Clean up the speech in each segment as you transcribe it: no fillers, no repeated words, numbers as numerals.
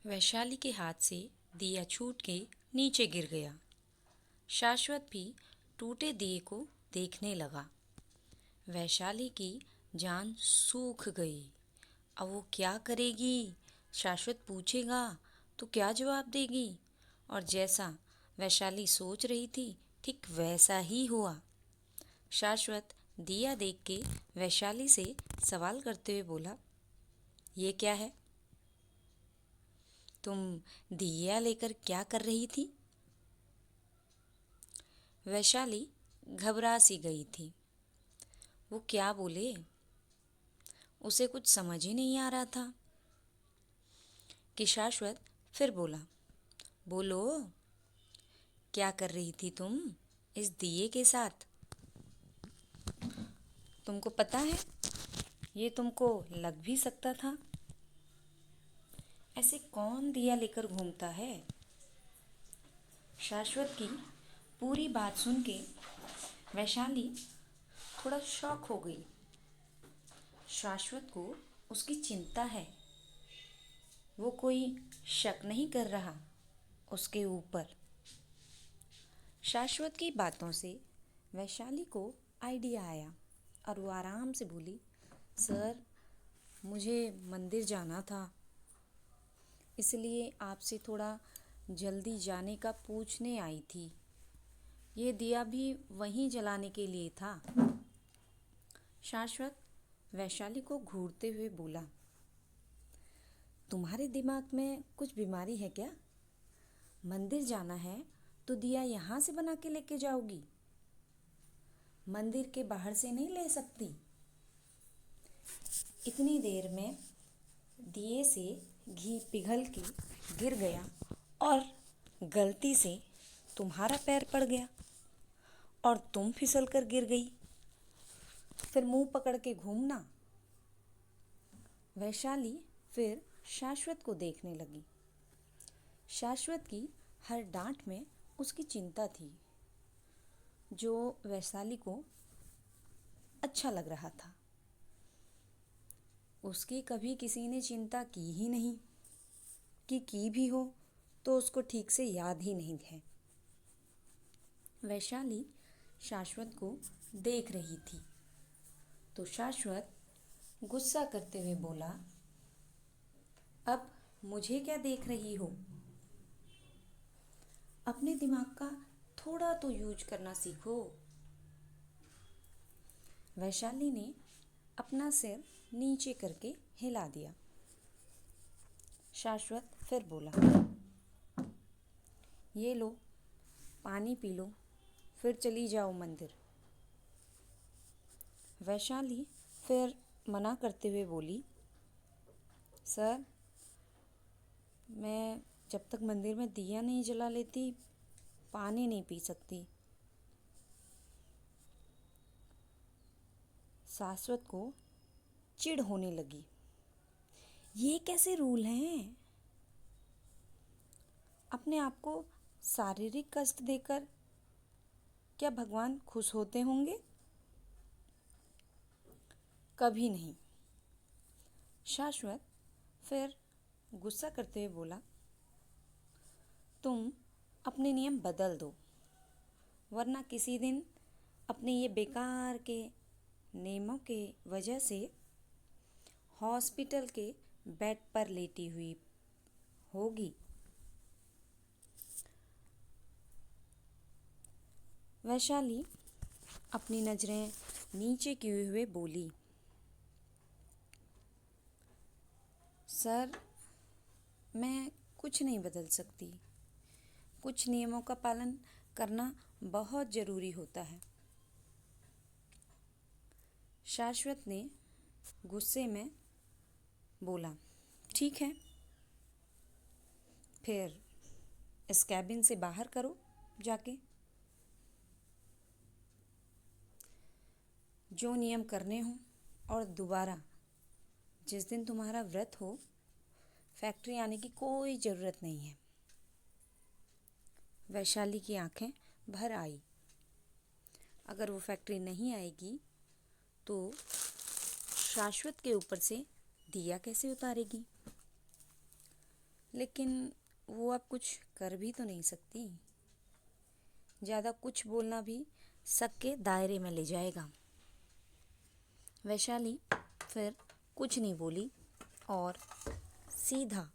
वैशाली के हाथ से दिया छूट के नीचे गिर गया। शाश्वत भी टूटे दिए को देखने लगा। वैशाली की जान सूख गई। अब वो क्या करेगी? शाश्वत पूछेगा तो क्या जवाब देगी? और जैसा वैशाली सोच रही थी ठीक वैसा ही हुआ। शाश्वत दिया देख के वैशाली से सवाल करते हुए बोला, ये क्या है? तुम दिया लेकर क्या कर रही थी? वैशाली घबरा सी गई थी। वो क्या बोले? उसे कुछ समझ ही नहीं आ रहा था कि शाश्वत फिर बोला, बोलो, क्या कर रही थी तुम इस दिए के साथ? तुमको पता है ये तुमको लग भी सकता था। ऐसे कौन दिया लेकर घूमता है? शाश्वत की पूरी बात सुन के वैशाली थोड़ा शॉक हो गई। शाश्वत को उसकी चिंता है। वो कोई शक नहीं कर रहा उसके ऊपर। शाश्वत की बातों से वैशाली को आइडिया आया और वो आराम से बोली, सर, मुझे मंदिर जाना था, इसलिए आपसे थोड़ा जल्दी जाने का पूछने आई थी। ये दिया भी वहीं जलाने के लिए था। शाश्वत वैशाली को घूरते हुए बोला, तुम्हारे दिमाग में कुछ बीमारी है क्या? मंदिर जाना है तो दिया यहाँ से बना के लेके जाओगी, मंदिर के बाहर से नहीं ले सकती। इतनी देर में दिए से घी पिघल के गिर गया और गलती से तुम्हारा पैर पड़ गया और तुम फिसल कर गिर गई। फिर मुंह पकड़ के घूमना। वैशाली फिर शाश्वत को देखने लगी। शाश्वत की हर डांट में उसकी चिंता थी, जो वैशाली को अच्छा लग रहा था। उसकी कभी किसी ने चिंता की ही नहीं, कि की भी हो तो उसको ठीक से याद ही नहीं है। वैशाली शाश्वत को देख रही थी तो शाश्वत गुस्सा करते हुए बोला, अब मुझे क्या देख रही हो? अपने दिमाग का थोड़ा तो यूज करना सीखो। वैशाली ने अपना सिर नीचे करके हिला दिया। शाश्वत फिर बोला, ये लो, पानी पी लो, फिर चली जाओ मंदिर। वैशाली फिर मना करते हुए बोली, सर, मैं जब तक मंदिर में दिया नहीं जला लेती पानी नहीं पी सकती। शाश्वत को चिढ़ होने लगी। ये कैसे रूल हैं? अपने आप को शारीरिक कष्ट देकर क्या भगवान खुश होते होंगे? कभी नहीं। शाश्वत फिर गुस्सा करते हुए बोला, तुम अपने नियम बदल दो, वरना किसी दिन अपने ये बेकार के नियमों के वजह से हॉस्पिटल के बेड पर लेटी हुई होगी। वैशाली अपनी नजरें नीचे किए हुए बोली, सर, मैं कुछ नहीं बदल सकती। कुछ नियमों का पालन करना बहुत ज़रूरी होता है। शाश्वत ने गुस्से में बोला, ठीक है, फिर इस कैबिन से बाहर करो जाके। जो नियम करने हो, और दोबारा जिस दिन तुम्हारा व्रत हो फैक्ट्री आने की कोई ज़रूरत नहीं है। वैशाली की आंखें भर आई। अगर वो फैक्ट्री नहीं आएगी तो शाश्वत के ऊपर से दिया कैसे उतारेगी? लेकिन वो अब कुछ कर भी तो नहीं सकती। ज़्यादा कुछ बोलना भी शक के दायरे में ले जाएगा। वैशाली फिर कुछ नहीं बोली और सीधा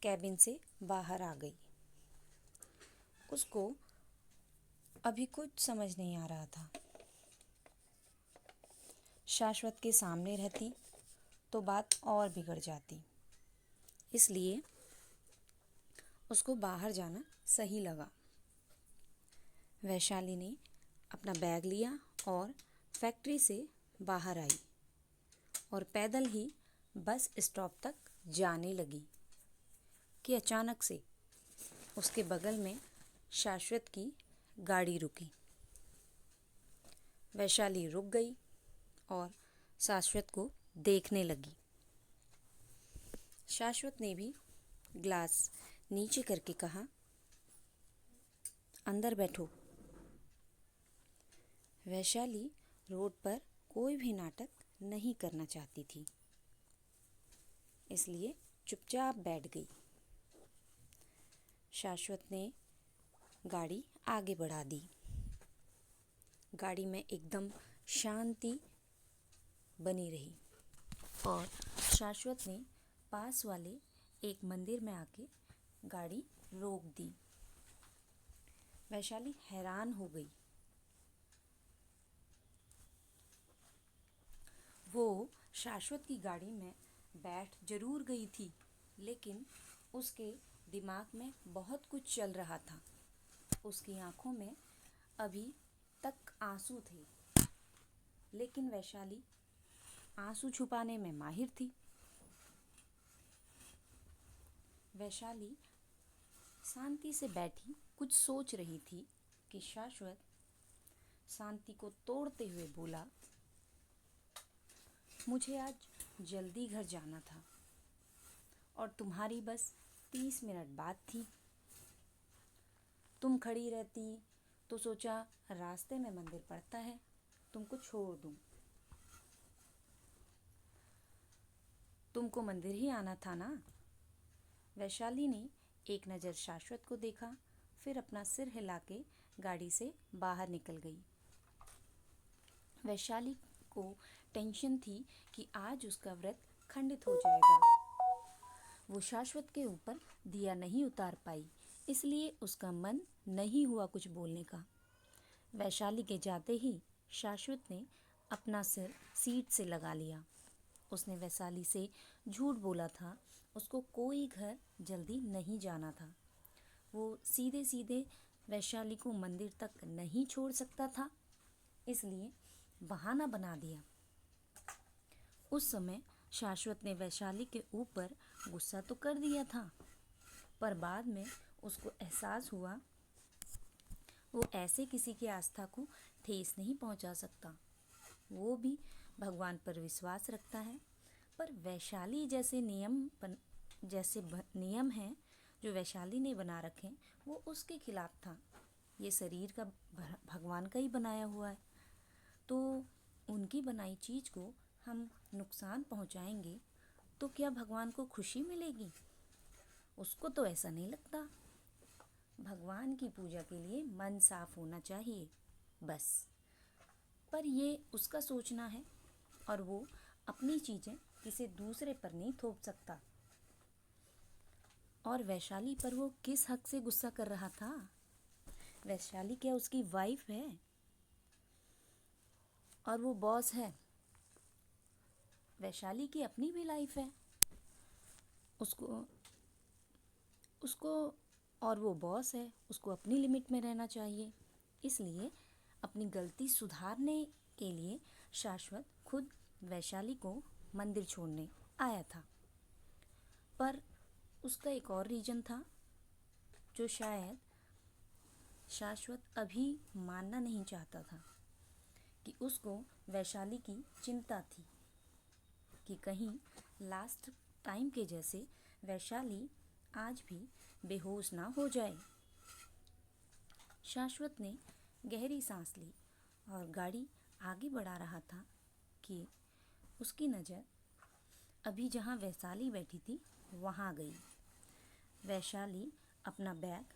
कैबिन से बाहर आ गई। उसको अभी कुछ समझ नहीं आ रहा था। शाश्वत के सामने रहती तो बात और बिगड़ जाती, इसलिए उसको बाहर जाना सही लगा। वैशाली ने अपना बैग लिया और फैक्ट्री से बाहर आई और पैदल ही बस स्टॉप तक जाने लगी कि अचानक से उसके बगल में शाश्वत की गाड़ी रुकी। वैशाली रुक गई और शाश्वत को देखने लगी। शाश्वत ने भी ग्लास नीचे करके कहा, अंदर बैठो। वैशाली रोड पर कोई भी नाटक नहीं करना चाहती थी, इसलिए चुपचाप बैठ गई। शाश्वत ने गाड़ी आगे बढ़ा दी। गाड़ी में एकदम शांति बनी रही और शाश्वत ने पास वाले एक मंदिर में आके गाड़ी रोक दी। वैशाली हैरान हो गई। वो शाश्वत की गाड़ी में बैठ जरूर गई थी, लेकिन उसके दिमाग में बहुत कुछ चल रहा था। उसकी आंखों में अभी तक आंसू थे, लेकिन वैशाली आंसू छुपाने में माहिर थी। वैशाली शांति से बैठी कुछ सोच रही थी कि शाश्वत शांति को तोड़ते हुए बोला, मुझे आज जल्दी घर जाना था और तुम्हारी बस 30 मिनट बाद थी। तुम खड़ी रहती तो सोचा रास्ते में मंदिर पड़ता है, तुमको छोड़ दूं। तुमको मंदिर ही आना था ना। वैशाली ने एक नज़र शाश्वत को देखा, फिर अपना सिर हिला के गाड़ी से बाहर निकल गई। वैशाली को टेंशन थी कि आज उसका व्रत खंडित हो जाएगा। वो शाश्वत के ऊपर दिया नहीं उतार पाई, इसलिए उसका मन नहीं हुआ कुछ बोलने का। वैशाली के जाते ही शाश्वत ने अपना सिर सीट से लगा लिया। उसने वैशाली से झूठ बोला था, उसको कोई घर जल्दी नहीं जाना था। वो सीधे सीधे वैशाली को मंदिर तक नहीं छोड़ सकता था, इसलिए बहाना बना दिया। उस समय शाश्वत ने वैशाली के ऊपर गुस्सा तो कर दिया था, पर बाद में उसको एहसास हुआ वो ऐसे किसी की आस्था को ठेस नहीं पहुंचा सकता। वो भी भगवान पर विश्वास रखता है, पर वैशाली जैसे नियम हैं जो वैशाली ने बना रखे, वो उसके खिलाफ था। ये शरीर का भगवान का ही बनाया हुआ है, तो उनकी बनाई चीज़ को हम नुकसान पहुंचाएंगे तो क्या भगवान को खुशी मिलेगी? उसको तो ऐसा नहीं लगता। भगवान की पूजा के लिए मन साफ होना चाहिए, बस। पर ये उसका सोचना है और वो अपनी चीज़ें किसी दूसरे पर नहीं थोप सकता। और वैशाली पर वो किस हक से गुस्सा कर रहा था? वैशाली क्या उसकी वाइफ है? और वो बॉस है। वैशाली की अपनी भी लाइफ है। उसको उसको और वो बॉस है, उसको अपनी लिमिट में रहना चाहिए। इसलिए अपनी गलती सुधारने के लिए शाश्वत खुद वैशाली को मंदिर छोड़ने आया था। पर उसका एक और रीज़न था जो शायद शाश्वत अभी मानना नहीं चाहता था, कि उसको वैशाली की चिंता थी कि कहीं लास्ट टाइम के जैसे वैशाली आज भी बेहोश ना हो जाए। शाश्वत ने गहरी सांस ली और गाड़ी आगे बढ़ा रहा था कि उसकी नज़र अभी जहाँ वैशाली बैठी थी वहाँ गई। वैशाली अपना बैग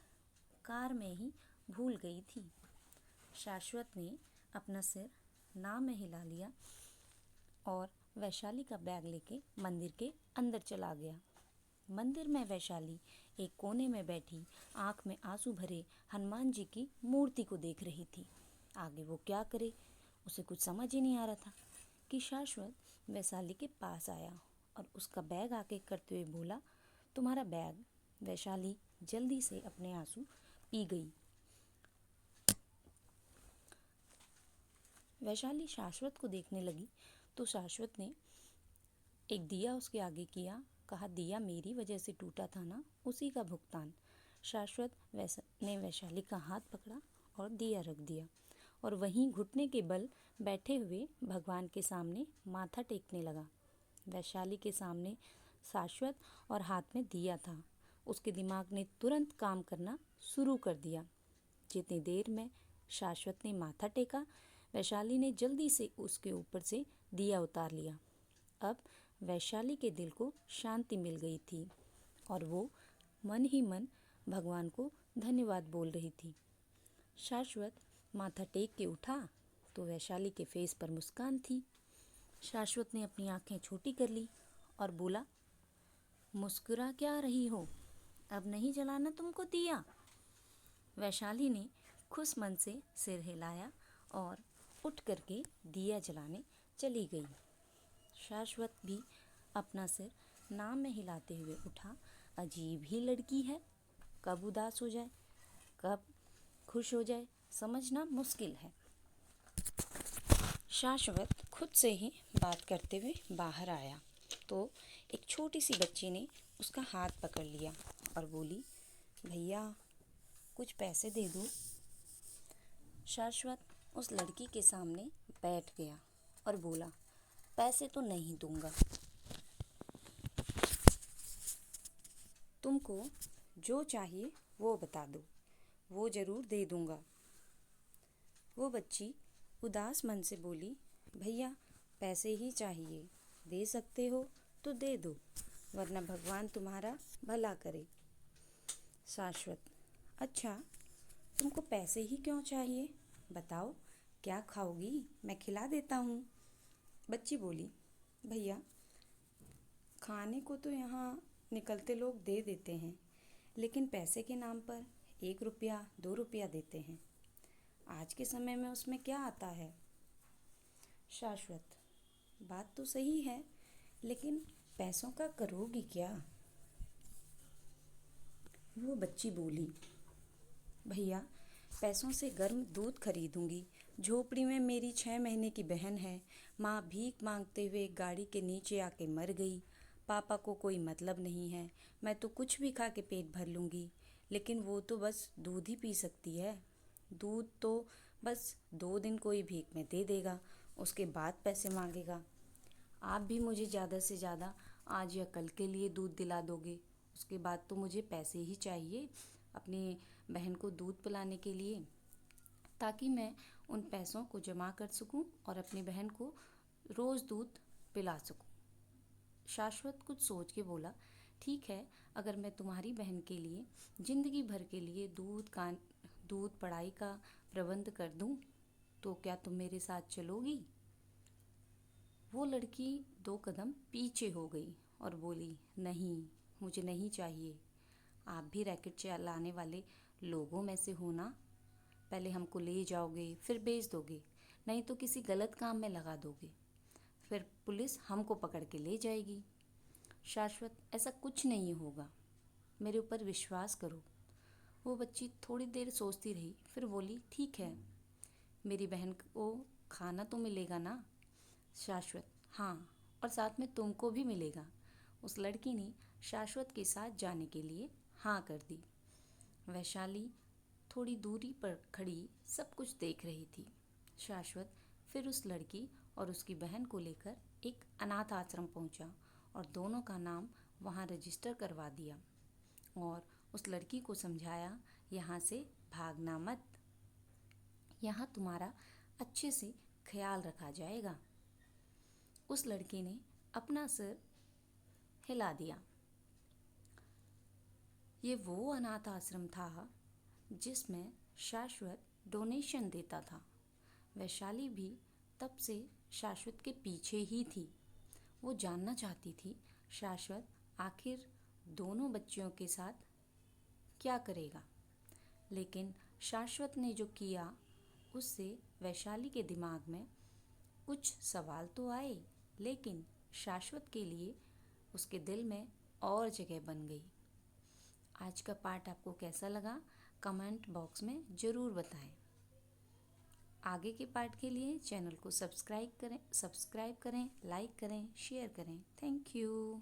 कार में ही भूल गई थी। शाश्वत ने अपना सिर नाव में हिला लिया और वैशाली का बैग लेके मंदिर के अंदर चला गया। मंदिर में वैशाली एक कोने में बैठी आंख में आंसू भरे हनुमान जी की मूर्ति को देख रही थी। आगे वो क्या करे, उसे कुछ समझ ही नहीं आ रहा था कि शाश्वत वैशाली के पास आया और उसका बैग आके करते हुए बोला, तुम्हारा बैग। वैशाली जल्दी से अपने आंसू पी गई। वैशाली शाश्वत को देखने लगी तो शाश्वत ने एक दिया उसके आगे किया, कहा, दिया मेरी वजह से टूटा था ना, उसी का भुगतान। शाश्वत ने वैशाली का हाथ पकड़ा और दिया रख दिया और वहीं घुटने के बल बैठे हुए भगवान के सामने माथा टेकने लगा। वैशाली के सामने शाश्वत और हाथ में दिया था। उसके दिमाग ने तुरंत काम करना शुरू कर दिया। जितनी देर में शाश्वत ने माथा टेका, वैशाली ने जल्दी से उसके ऊपर से दिया उतार लिया। अब वैशाली के दिल को शांति मिल गई थी और वो मन ही मन भगवान को धन्यवाद बोल रही थी। शाश्वत माथा टेक के उठा तो वैशाली के फेस पर मुस्कान थी। शाश्वत ने अपनी आंखें छोटी कर ली और बोला, मुस्कुरा क्या रही हो, अब नहीं जलाना तुमको दिया। वैशाली ने खुश मन से सिर हिलाया और उठ करके दिया जलाने चली गई। शाश्वत भी अपना सिर नाम में हिलाते हुए उठा। अजीब ही लड़की है, कब उदास हो जाए कब खुश हो जाए, समझना मुश्किल है। शाश्वत खुद से ही बात करते हुए बाहर आया तो एक छोटी सी बच्ची ने उसका हाथ पकड़ लिया और बोली, भैया कुछ पैसे दे दो। शाश्वत उस लड़की के सामने बैठ गया और बोला, पैसे तो नहीं दूंगा, तुमको जो चाहिए वो बता दो, वो ज़रूर दे दूंगा। वो बच्ची उदास मन से बोली, भैया पैसे ही चाहिए, दे सकते हो तो दे दो, वरना भगवान तुम्हारा भला करे। शाश्वत, अच्छा तुमको पैसे ही क्यों चाहिए, बताओ क्या खाओगी, मैं खिला देता हूँ। बच्ची बोली, भैया खाने को तो यहाँ निकलते लोग दे देते हैं, लेकिन पैसे के नाम पर 1 रुपया 2 रुपया देते हैं। आज के समय में उसमें क्या आता है। शाश्वत, बात तो सही है, लेकिन पैसों का करोगी क्या। वो बच्ची बोली, भैया पैसों से गर्म दूध खरीदूंगी। झोपड़ी में मेरी 6 महीने की बहन है, माँ भीख मांगते हुए गाड़ी के नीचे आके मर गई। पापा को कोई मतलब नहीं है, मैं तो कुछ भी खा के पेट भर लूँगी, लेकिन वो तो बस दूध ही पी सकती है। दूध तो बस 2 दिन कोई भीख में दे देगा, उसके बाद पैसे मांगेगा। आप भी मुझे ज़्यादा से ज़्यादा आज या कल के लिए दूध दिला दोगे, उसके बाद तो मुझे पैसे ही चाहिए अपनी बहन को दूध पिलाने के लिए, ताकि मैं उन पैसों को जमा कर सकूं और अपनी बहन को रोज़ दूध पिला सकूं। शाश्वत कुछ सोच के बोला, ठीक है, अगर मैं तुम्हारी बहन के लिए ज़िंदगी भर के लिए दूध पढ़ाई का प्रबंध कर दूं, तो क्या तुम मेरे साथ चलोगी। वो लड़की 2 कदम पीछे हो गई और बोली, नहीं मुझे नहीं चाहिए। आप भी रैकेट चलाने वाले लोगों में से हो ना, पहले हमको ले जाओगे फिर बेच दोगे, नहीं तो किसी गलत काम में लगा दोगे, फिर पुलिस हमको पकड़ के ले जाएगी। शाश्वत, ऐसा कुछ नहीं होगा, मेरे ऊपर विश्वास करो। वो बच्ची थोड़ी देर सोचती रही, फिर बोली, ठीक है, मेरी बहन को खाना तो मिलेगा ना। शाश्वत, हाँ, और साथ में तुमको भी मिलेगा। उस लड़की ने शाश्वत के साथ जाने के लिए हाँ कर दी। वैशाली थोड़ी दूरी पर खड़ी सब कुछ देख रही थी। शाश्वत फिर उस लड़की और उसकी बहन को लेकर एक अनाथ आश्रम पहुंचा और दोनों का नाम वहां रजिस्टर करवा दिया और उस लड़की को समझाया, यहाँ से भागना मत, यहाँ तुम्हारा अच्छे से ख्याल रखा जाएगा। उस लड़की ने अपना सिर हिला दिया। ये वो अनाथ आश्रम था जिसमें शाश्वत डोनेशन देता था। वैशाली भी तब से शाश्वत के पीछे ही थी। वो जानना चाहती थी शाश्वत आखिर दोनों बच्चियों के साथ क्या करेगा। लेकिन शाश्वत ने जो किया उससे वैशाली के दिमाग में कुछ सवाल तो आए, लेकिन शाश्वत के लिए उसके दिल में और जगह बन गई। आज का पार्ट आपको कैसा लगा कमेंट बॉक्स में ज़रूर बताएं। आगे के पार्ट के लिए चैनल को सब्सक्राइब करें, लाइक करें, शेयर करें। Thank you.